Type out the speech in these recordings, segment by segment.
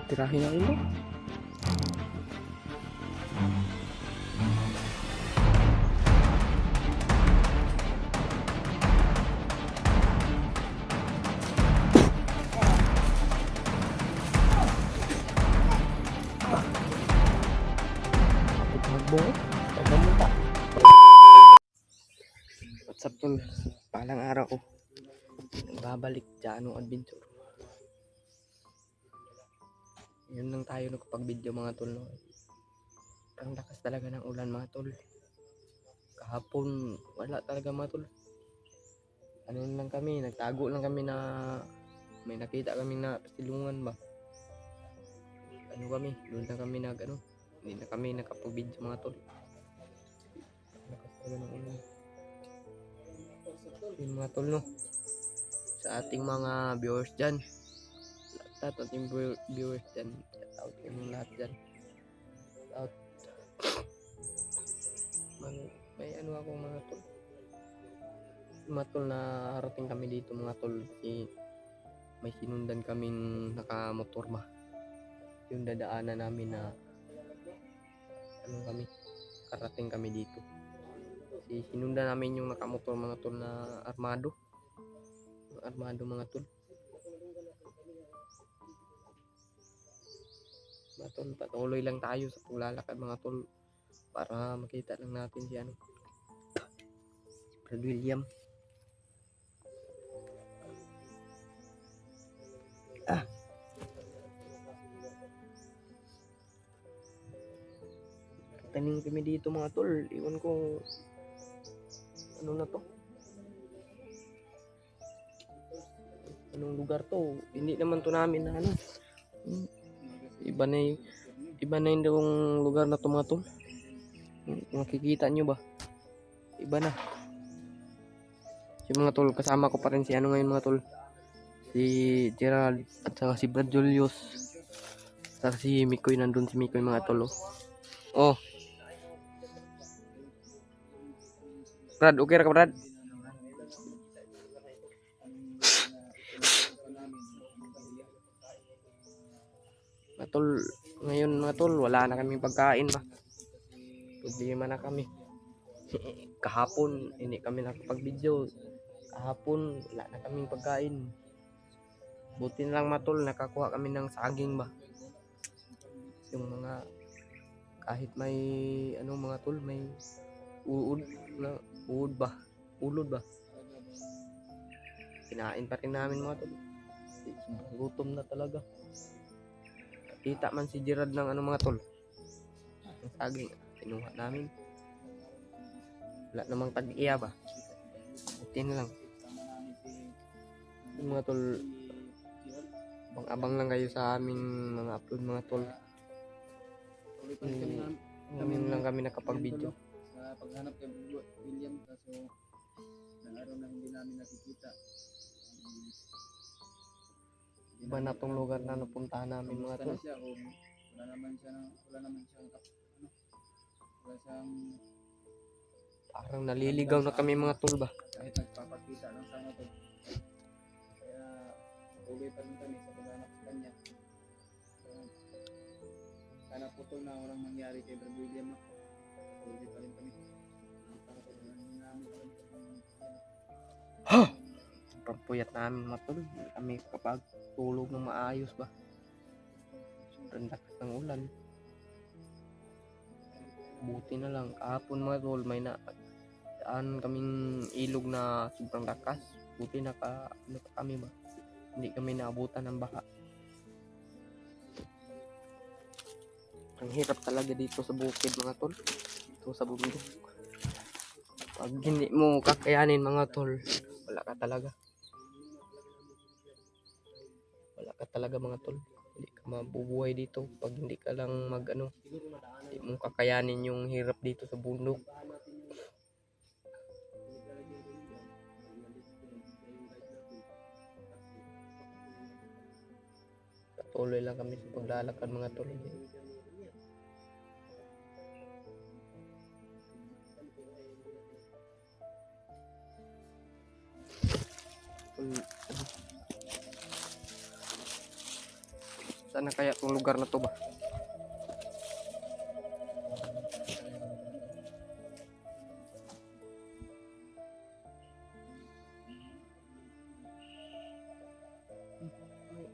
Tirahin na ulo. Magbungo. Pagkamunta. What's up tol? Palang araw ko. Babalik dyan ang adventure. Yun lang tayo nagpag-video mga tol. No? Ang lakas talaga ng ulan mga tol. Kahapon wala talaga mga tol. Ano lang kami, nagtago lang kami na may nakita kami na pasilungan ba. Ano kami, doon na kami hindi na kami nakapag-video mga tol. Lakas talaga ng ulan. Yun mga tol no. Sa ating mga viewers dyan. Lahat ating viewers dyan. Shout out yung lahat dyan. Shout out. May ano ako mga tol. Mga tol na harating kami dito mga tol. May sinundan kaming nakamotor ba. Yung dadaanan namin na karating kami dito. Sinundan namin yung nakamotor mga tol na armado mga tol. Mga tol, patuloy lang tayo sa paglalakad mga tol para makita lang natin si Brad William. Taning kami dito mga tol, iwan ko ano na to, anong lugar to, hindi naman to namin na iba na yung lugar na to mga tol. Makikita nyo ba, iba na yung mga tol. Kasama ko pa rin si ngayon mga tol, si Gerald at saka si Brad Julius, saka si Mikoy, nandun si Mikoy mga tol. Oh Brad, okay ra ka Brad? Matol, ngayon mga tol, wala na kaming pagkain ba. Problema na kami. Kahapon, hindi kami nakapag-video. Kahapon, wala na kaming pagkain. Buti na lang matol, nakakuha kami ng saging ba. Yung mga, kahit may, mga tol, may ulod ba. Kinain pa rin namin mga tol. Gutom na talaga. Kita man si Gerard ng mga tol, ng saging, kinuha namin. Wala namang tag-iya ba. Buti na lang. Yung mga tol, abang lang kayo sa aming mga upload mga tol. Ngayon lang kami nakapag-video. Sa paghanap kay William, kaso ng araw na hindi namin nakikita. Iba na tong lugar na napuntahan namin mga tol. Siya, wala naman siyang Parang naliligaw na kami mga tol ba. kahit nagpapakita ng sama to. Kaya tuloy pa rin kami sa paghanap sa kanya. Sana putol na walang mangyari kay Brad William. Tuloy pa rin kami. Pagpuyat namin mga tol, hindi kami kapag tulog ng maayos ba. Sobrang lakas ng ulan. Buti na lang kahapon mga tol, may daan kaming ilog na sobrang lakas. Buti kami ba, hindi kami naabutan ng baha. Ang hirap talaga dito sa bukid mga tol, dito sa bundok. Pag hindi mo kakayanin mga tol, wala ka talaga mga tol. Hindi ka mabubuhay dito pag hindi ka lang hindi mo kakayanin yung hirap dito sa bundok. Patuloy lang kami sa paglalakad mga tol. Saan na kaya itong lugar na to ba?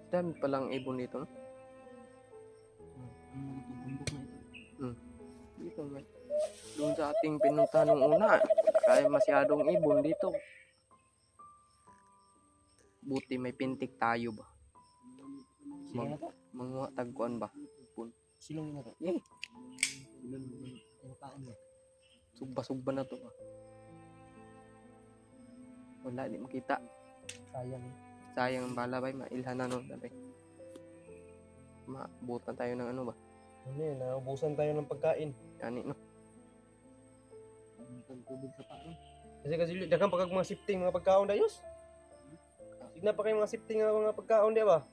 Dami palang ibon dito. No? Dito man. Doon sa ating pinunta nung una, kaya masyadong ibon dito. Buti may pintik tayo ba? Mga tagkuan ba? Silong na to. Eh, sugba-sugba na to ba? Wala, di makita. Sayang. Sayang ang bala ba? Mailhan na nun. Mabutan tayo ng ano ba? Ano yun, naubusan tayo ng pagkain. Yani no? Tubig sa paa. Kasi daghang pagkag mga sifting mga pagkaon dayos. Signa pa kay mga sifting nga mga pagkaon di ba?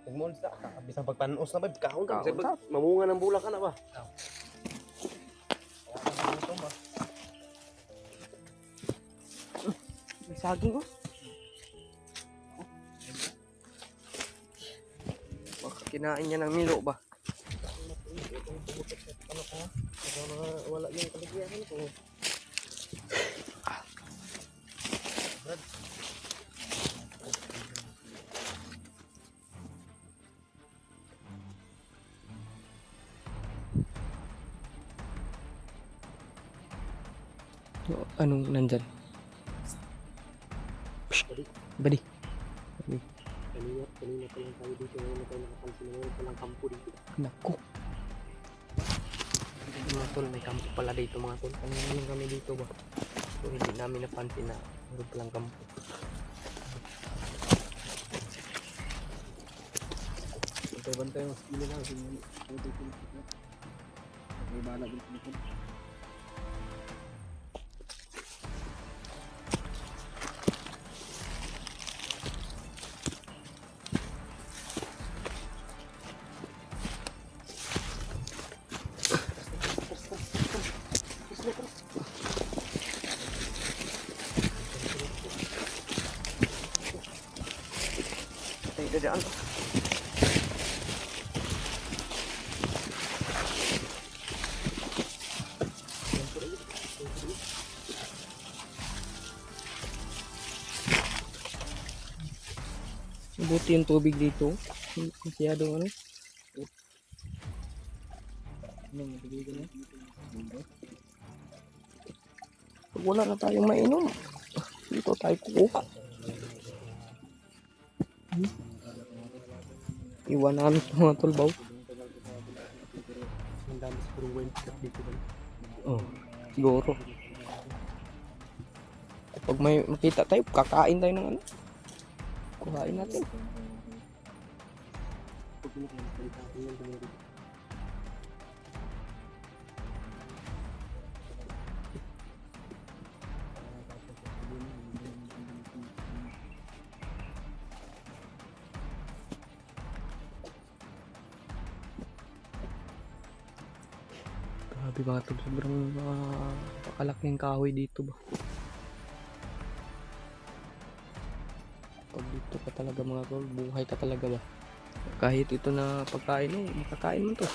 Nagmolds na. Bisang pagpanos na ba? Kaon ka. Kaon ta. Mamunga ng bulak ka na ba? May saging oh. Baka kinain niya ng milo ba? Wala yung kaligyan ko. Anong nandyan? Badi. Kanina pa lang tayo dito. Ngayon na tayo nakapansin. Ngayon pa lang kampo dito. Naku. Mga tol, may kampo pala dito mga tol. Kanina lang kami dito ba? So hindi namin napansin na meron palang kampo. Bantay-bantay yung sila lang. May bala dito. Tayo dadaan. Buti yung tubig dito. Masyadong ano. Pag wala na tayong mainom, dito tayo kukuha. Iwan namin sa mga tulbaw. Ang dami sa puro wind cut dito ba? Oh, siguro. Pag may makita tayo, kakain tayo ng ano. Kuhain natin. Pag pinagsalita ko yan, dito. Grabe mga tol, sobrang pakalaking kahoy dito ba. Pag dito ka talaga mga tol, buhay ka talaga ba. Kahit ito na pagkain mo, makakain mo to.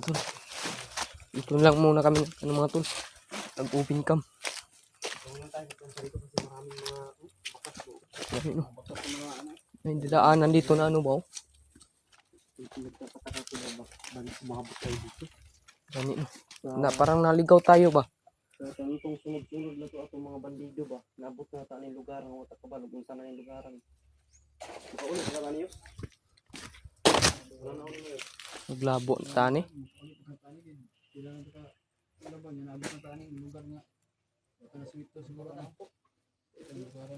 Tol. Ito lang muna kami ano mga tol. Nag-open cam. Huwag tayo dito sa dito kasi maraming mga bakas po. Dami, no? Bakas sa mga ano. May dadaanan dito na ano ba? Oh? Nagtataka ko na ba? Balik sumabot tayo dito. Dami, no? Na, parang naligaw tayo ba? Sa tanong sunod-sunod na to atong mga bandido ba? Nabot na ta ng lugar ng utak ka ba? Kung saan na yung lugaran. Makaulit ka ba niyo? Wala na ako niyo. Naglabo na tani. Kailangan ka laban yan, abot ng taning lugar nga. Ito na sweet to siguro na po. Ito lugaran.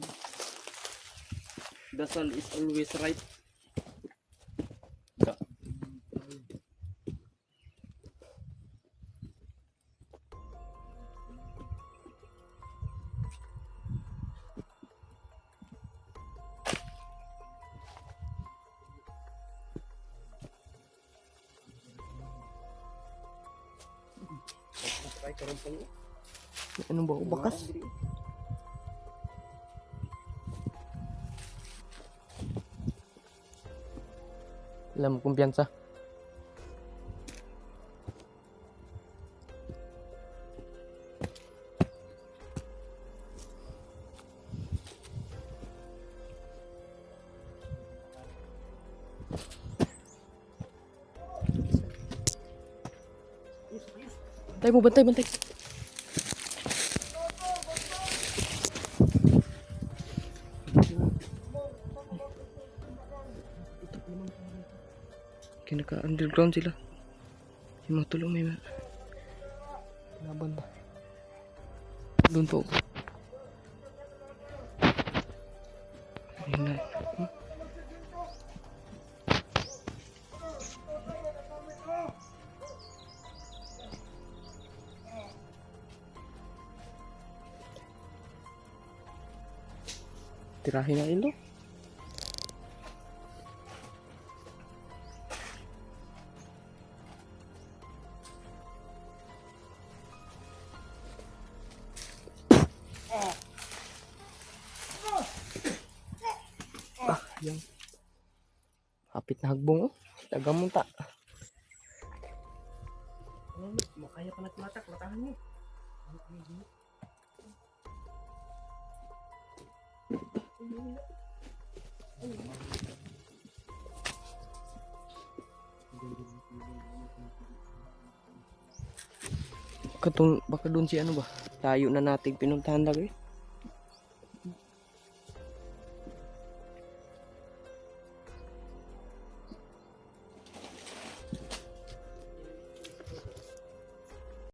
Dasal is always right. Ay, karon pa niyo. Ano ba? Bakas? Alam mo, kumpiyansa. Bantay mo, bantay, bantay. Kinaka-underground sila. Yung mga tulong may laban ba? Doon po. Ayun na. Tirahin na ilo. Yan. Hapit na hagbong oh. Tagamunta. Makaya pa naglatak, latahan mo. Baka doon si ano ba? Tayo na nating pinuntahan lagi.